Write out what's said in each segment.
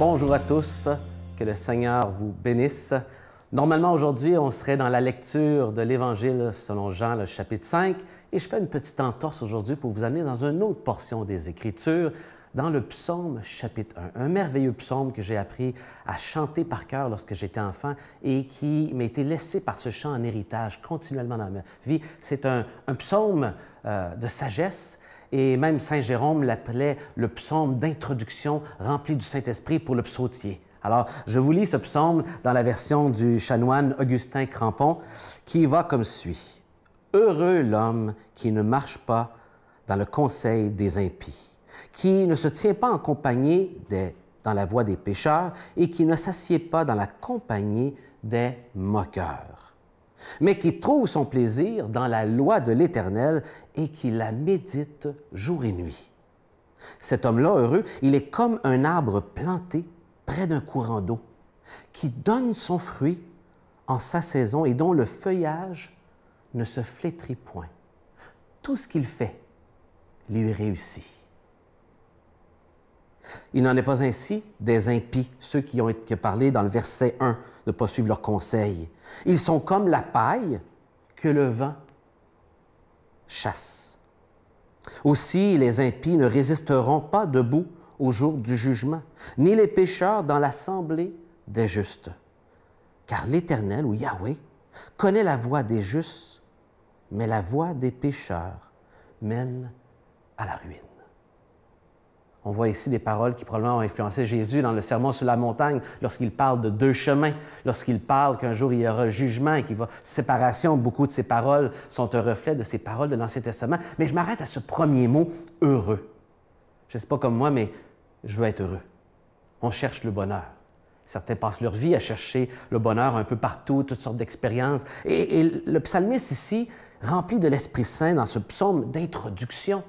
Bonjour à tous, que le Seigneur vous bénisse. Normalement, aujourd'hui, on serait dans la lecture de l'Évangile selon Jean, le chapitre 5, et je fais une petite entorse aujourd'hui pour vous amener dans une autre portion des Écritures, dans le psaume chapitre 1, un merveilleux psaume que j'ai appris à chanter par cœur lorsque j'étais enfant et qui m'a été laissé par ce chant en héritage continuellement dans ma vie. C'est un psaume de sagesse. Et même Saint Jérôme l'appelait le psaume d'introduction rempli du Saint-Esprit pour le psautier. Alors, je vous lis ce psaume dans la version du chanoine Augustin Crampon, qui va comme suit. « Heureux l'homme qui ne marche pas dans le conseil des impies, qui ne se tient pas en compagnie dans la voie des pécheurs et qui ne s'assied pas dans la compagnie des moqueurs, mais qui trouve son plaisir dans la loi de l'Éternel et qui la médite jour et nuit. Cet homme-là, heureux, il est comme un arbre planté près d'un courant d'eau, qui donne son fruit en sa saison et dont le feuillage ne se flétrit point. Tout ce qu'il fait lui réussit. Il n'en est pas ainsi des impies, ceux qui ont été parlé dans le verset 1, de ne pas suivre leurs conseils. Ils sont comme la paille que le vent chasse. Aussi, les impies ne résisteront pas debout au jour du jugement, ni les pécheurs dans l'assemblée des justes. Car l'Éternel, ou Yahweh, connaît la voie des justes, mais la voie des pécheurs mène à la ruine. On voit ici des paroles qui probablement ont influencé Jésus dans le Sermon sur la montagne, lorsqu'il parle de deux chemins, lorsqu'il parle qu'un jour il y aura jugement et qu'il va séparation. Beaucoup de ces paroles sont un reflet de ces paroles de l'Ancien Testament. Mais je m'arrête à ce premier mot, heureux. Je ne sais pas comme moi, mais je veux être heureux. On cherche le bonheur. Certains passent leur vie à chercher le bonheur un peu partout, toutes sortes d'expériences. Et le psalmiste ici, rempli de l'Esprit Saint dans ce psaume d'introduction,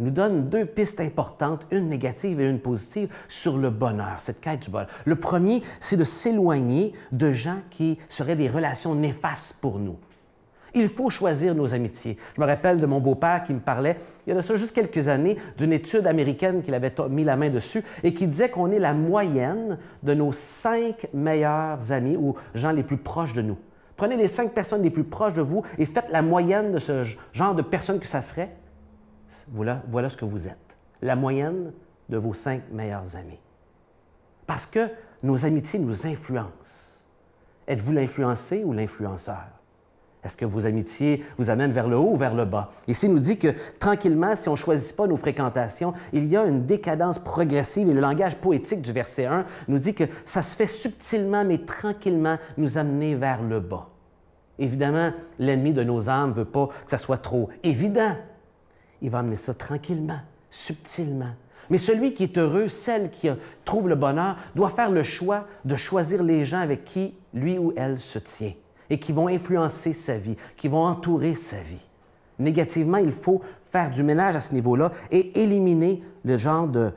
nous donne deux pistes importantes, une négative et une positive, sur le bonheur, cette quête du bonheur. Le premier, c'est de s'éloigner de gens qui seraient des relations néfastes pour nous. Il faut choisir nos amitiés. Je me rappelle de mon beau-père qui me parlait, il y a de ça juste quelques années, d'une étude américaine qu'il avait mis la main dessus et qui disait qu'on est la moyenne de nos 5 meilleurs amis ou gens les plus proches de nous. Prenez les 5 personnes les plus proches de vous et faites la moyenne de ce genre de personnes que ça ferait. Voilà ce que vous êtes, la moyenne de vos 5 meilleurs amis. Parce que nos amitiés nous influencent. Êtes-vous l'influencé ou l'influenceur? Est-ce que vos amitiés vous amènent vers le haut ou vers le bas? Ici, il nous dit que tranquillement, si on ne choisit pas nos fréquentations, il y a une décadence progressive et le langage poétique du verset 1 nous dit que ça se fait subtilement mais tranquillement nous amener vers le bas. Évidemment, l'ennemi de nos âmes ne veut pas que ça soit trop évident. Il va amener ça tranquillement, subtilement. Mais celui qui est heureux, celle qui trouve le bonheur, doit faire le choix de choisir les gens avec qui lui ou elle se tient et qui vont influencer sa vie, qui vont entourer sa vie. Négativement, il faut faire du ménage à ce niveau-là et éliminer le genre de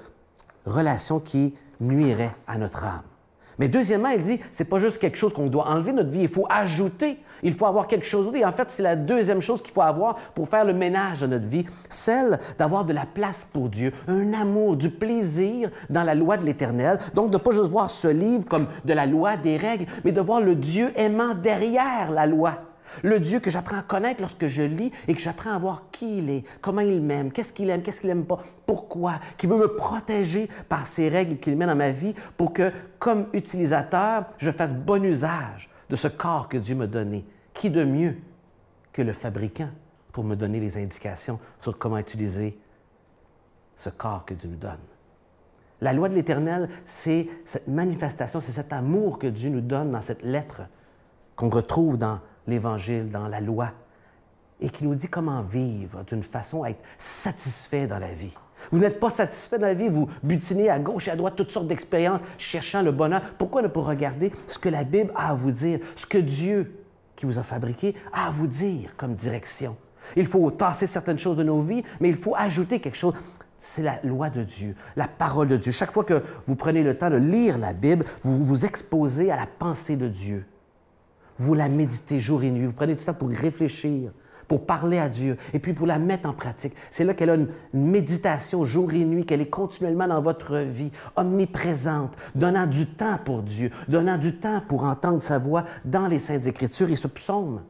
relations qui nuiraient à notre âme. Mais deuxièmement, il dit, c'est pas juste quelque chose qu'on doit enlever de notre vie, il faut ajouter, il faut avoir quelque chose d'autre. Et en fait, c'est la deuxième chose qu'il faut avoir pour faire le ménage de notre vie, celle d'avoir de la place pour Dieu, un amour, du plaisir dans la loi de l'Éternel. Donc, de ne pas juste voir ce livre comme de la loi, des règles, mais de voir le Dieu aimant derrière la loi. Le Dieu que j'apprends à connaître lorsque je lis et que j'apprends à voir qui il est, comment il m'aime, qu'est-ce qu'il aime pas, pourquoi, qui veut me protéger par ces règles qu'il met dans ma vie pour que, comme utilisateur, je fasse bon usage de ce corps que Dieu m'a donné. Qui de mieux que le fabricant pour me donner les indications sur comment utiliser ce corps que Dieu nous donne? La loi de l'Éternel, c'est cette manifestation, c'est cet amour que Dieu nous donne dans cette lettre qu'on retrouve dans l'Évangile, dans la loi, et qui nous dit comment vivre d'une façon à être satisfait dans la vie. Vous n'êtes pas satisfait dans la vie, vous butinez à gauche et à droite toutes sortes d'expériences, cherchant le bonheur. Pourquoi ne pas regarder ce que la Bible a à vous dire, ce que Dieu, qui vous a fabriqué, a à vous dire comme direction? Il faut tasser certaines choses de nos vies, mais il faut ajouter quelque chose. C'est la loi de Dieu, la parole de Dieu. Chaque fois que vous prenez le temps de lire la Bible, vous vous exposez à la pensée de Dieu. Vous la méditez jour et nuit, vous prenez du temps pour y réfléchir, pour parler à Dieu et puis pour la mettre en pratique. C'est là qu'elle a une méditation jour et nuit, qu'elle est continuellement dans votre vie, omniprésente, donnant du temps pour Dieu, donnant du temps pour entendre sa voix dans les Saintes Écritures. Et ce psaume,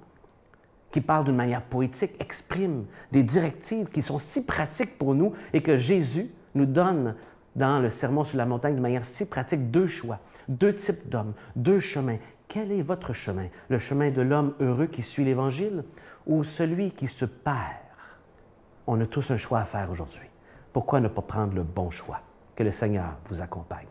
qui parle d'une manière poétique, exprime des directives qui sont si pratiques pour nous et que Jésus nous donne dans le Sermon sur la montagne de manière si pratique, deux choix, deux types d'hommes, deux chemins. Quel est votre chemin? Le chemin de l'homme heureux qui suit l'Évangile ou celui qui se perd? On a tous un choix à faire aujourd'hui. Pourquoi ne pas prendre le bon choix? Que le Seigneur vous accompagne.